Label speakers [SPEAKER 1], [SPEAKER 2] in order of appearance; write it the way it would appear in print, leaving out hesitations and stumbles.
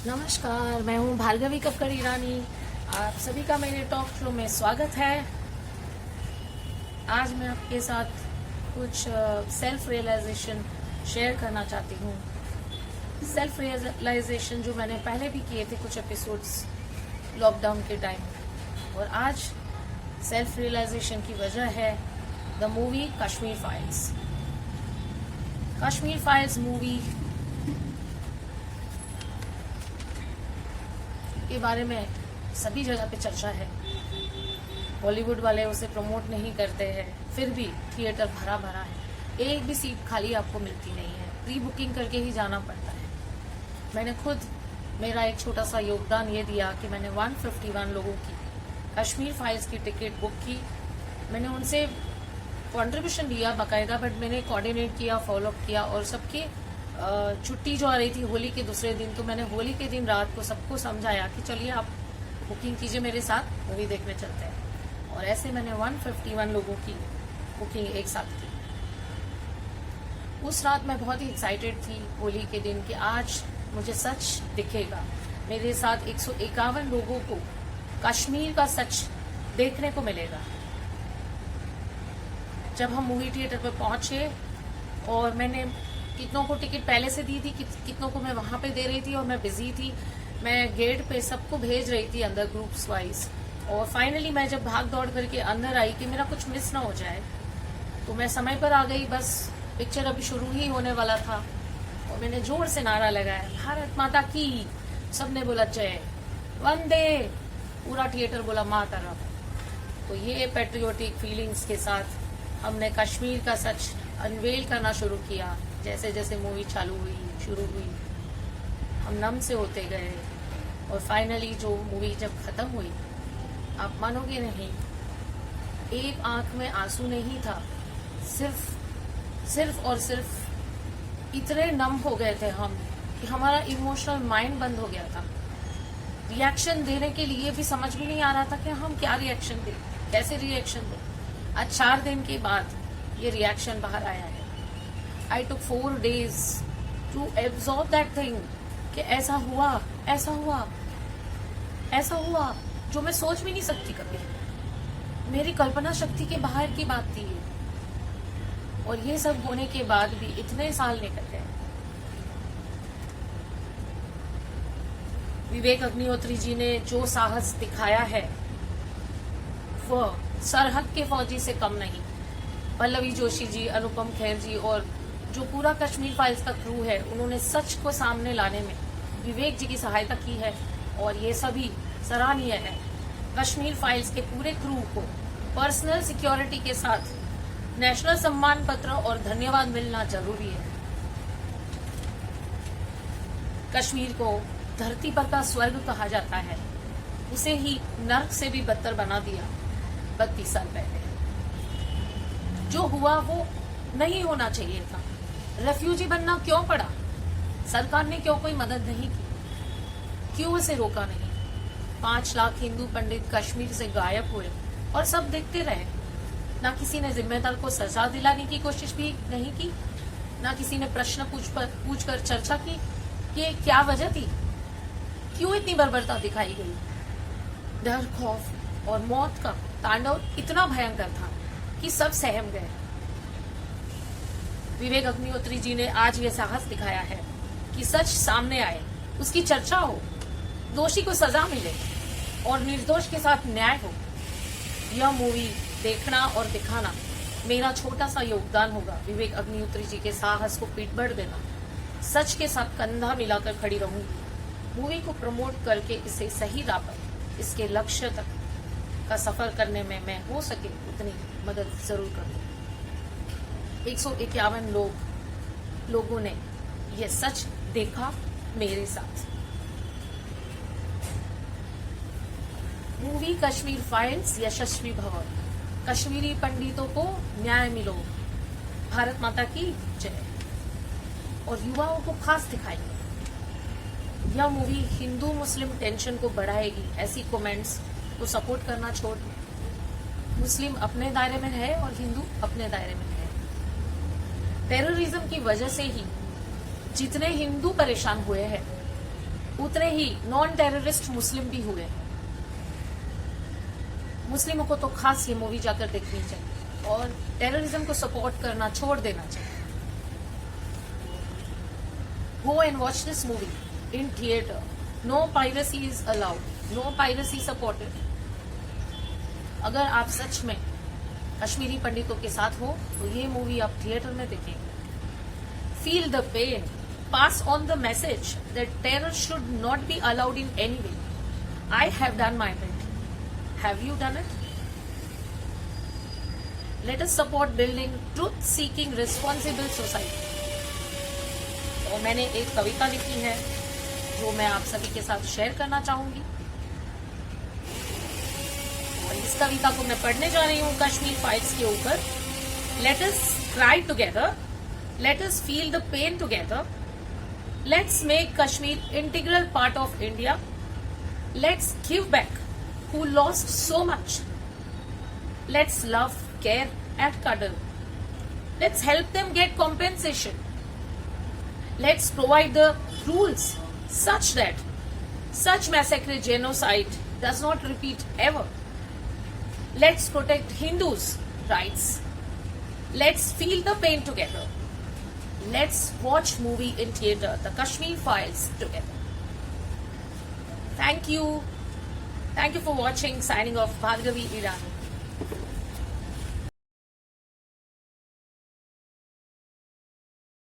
[SPEAKER 1] नमस्कार, मैं हूँ भार्गवी कक्कड़ ईरानी। आप सभी का मेरे टॉक शो में स्वागत है। आज मैं आपके साथ कुछ सेल्फ रियलाइजेशन शेयर करना चाहती हूँ। सेल्फ रियलाइजेशन जो मैंने पहले भी किए थे कुछ एपिसोड्स लॉकडाउन के टाइम, और आज सेल्फ रियलाइजेशन की वजह है the movie Kashmir files. Kashmir files movie के बारे में सभी जगह पे चर्चा है। बॉलीवुड वाले उसे प्रमोट नहीं करते हैं, फिर भी थिएटर भरा भरा है। एक भी सीट खाली आपको मिलती नहीं है, प्री बुकिंग करके ही जाना पड़ता है। मैंने खुद मेरा एक छोटा सा योगदान ये दिया कि मैंने 151 लोगों की कश्मीर फाइल्स की टिकट बुक की। मैंने उनसे कंट्रीब्यूशन लिया बाकायदा, बट मैंने कोऑर्डिनेट किया, फॉलोअप किया, और सबकी छुट्टी जो आ रही थी होली के दूसरे दिन, तो मैंने होली के दिन रात को सबको समझाया कि चलिए आप बुकिंग कीजिए, मेरे साथ मूवी देखने चलते हैं। और ऐसे मैंने 151 लोगों की बुकिंग एक साथ की। उस रात मैं बहुत ही एक्साइटेड थी होली के दिन कि आज मुझे सच दिखेगा। मेरे साथ 151 लोगों को कश्मीर का सच देखने को मिलेगा। जब हम मूवी थिएटर पर पहुंचे और मैंने कितनों को टिकट पहले से दी थी, कितनों को मैं वहां पे दे रही थी, और मैं बिजी थी, मैं गेट पे सबको भेज रही थी अंदर ग्रुप्स वाइज। और फाइनली मैं जब भाग दौड़ करके अंदर आई कि मेरा कुछ मिस ना हो जाए, तो मैं समय पर आ गई। बस पिक्चर अभी शुरू ही होने वाला था और मैंने जोर से नारा लगाया, भारत माता की। सबने बोला जय, वंदे, पूरा थिएटर बोला मातरम। तो ये पेट्रियोटिक फीलिंग्स के साथ हमने कश्मीर का सच अनवेल करना शुरू किया। जैसे जैसे मूवी शुरू हुई, हम नम से होते गए, और फाइनली जो मूवी जब खत्म हुई, आप मानोगे नहीं, एक आंख में आंसू नहीं था, सिर्फ और सिर्फ इतने नम हो गए थे हम कि हमारा इमोशनल माइंड बंद हो गया था। रिएक्शन देने के लिए भी समझ में नहीं आ रहा था कि हम क्या रिएक्शन दें, कैसे रिएक्शन दें। आज 4 दिन के बाद ये रिएक्शन बाहर आया है। I took 4 days to absorb that thing कि ऐसा हुआ, ऐसा हुआ, ऐसा हुआ, जो मैं सोच भी नहीं सकती कभी। मेरी कल्पना शक्ति के बाहर की बात थी ये। और ये सब होने के बाद भी इतने साल निकल गए। विवेक अग्निहोत्री जी ने जो साहस दिखाया है वह सरहद के फौजी से कम नहीं। पल्लवी जोशी जी, अनुपम खेर जी और जो पूरा कश्मीर फाइल्स का क्रू है, उन्होंने सच को सामने लाने में विवेक जी की सहायता की है, और ये सभी सराहनीय है। कश्मीर फाइल्स के पूरे क्रू को पर्सनल सिक्योरिटी के साथ नेशनल सम्मान पत्र और धन्यवाद मिलना जरूरी है। कश्मीर को धरती पर का स्वर्ग कहा जाता है, उसे ही नर्क से भी बदतर बना दिया 32 साल पहले। जो हुआ वो नहीं होना चाहिए था। रेफ्यूजी बनना क्यों पड़ा? सरकार ने क्यों कोई मदद नहीं की? क्यों उसे रोका नहीं? 5 लाख हिंदू पंडित कश्मीर से गायब हुए और सब देखते रहे। ना किसी ने जिम्मेदार को सजा दिलाने की कोशिश भी नहीं की, ना किसी ने प्रश्न पूछकर चर्चा की कि क्या वजह थी, क्यों इतनी बर्बरता दिखाई गई। डर, खौफ और मौत का तांडव इतना भयंकर था कि सब सहम गए। विवेक अग्निहोत्री जी ने आज ये साहस दिखाया है कि सच सामने आए, उसकी चर्चा हो, दोषी को सजा मिले और निर्दोष के साथ न्याय हो। यह मूवी देखना और दिखाना मेरा छोटा सा योगदान होगा। विवेक अग्निहोत्री जी के साहस को पीठ देना, सच के साथ कंधा मिलाकर खड़ी रहूंगी। मूवी को प्रमोट करके इसे सही राह पर, इसके लक्ष्य तक का सफर करने में मैं हो सके उतनी मदद जरूर करूंगी। 151 लोगों ने यह सच देखा मेरे साथ। मूवी कश्मीर फाइल्स यशस्वी भव। कश्मीरी पंडितों को न्याय मिलो। भारत माता की जय। और युवाओं को खास दिखाएगी। यह मूवी हिंदू मुस्लिम टेंशन को बढ़ाएगी। ऐसी कमेंट्स को सपोर्ट करना छोड़ दो। मुस्लिम अपने दायरे में है और हिंदू अपने दायरे में है। टेररिज्म की वजह से ही जितने हिंदू परेशान हुए हैं, उतने ही नॉन टेररिस्ट मुस्लिम भी हुए। मुस्लिमों को तो खास ये मूवी जाकर देखनी चाहिए और टेररिज्म को सपोर्ट करना छोड़ देना चाहिए। Go and watch this movie in theater. No piracy is allowed. No piracy supported. अगर आप सच में कश्मीरी पंडितों के साथ हो तो ये मूवी आप थिएटर में देखेंगे। Feel the pain. Pass on the message that terror should not be allowed in any way. I have done my bit. Have you done it? Let us support building truth-seeking, responsible society. और मैंने एक कविता लिखी है जो मैं आप सभी के साथ शेयर करना चाहूंगी। और इस कविता को मैं पढ़ने जा रही हूँ कश्मीर फाइल्स के ऊपर। Let us cry together, let us feel the pain together, let's make Kashmir integral part of India, let's give back who lost so much, let's love, care and cuddle, let's help them get compensation. Let's provide the rules such that such massacre, genocide does not repeat ever. Let's protect Hindus' rights. Let's feel the pain together. Let's watch movie in theater, The Kashmir Files, together. Thank you. Thank you for watching. Signing off, Bhargavi Irani.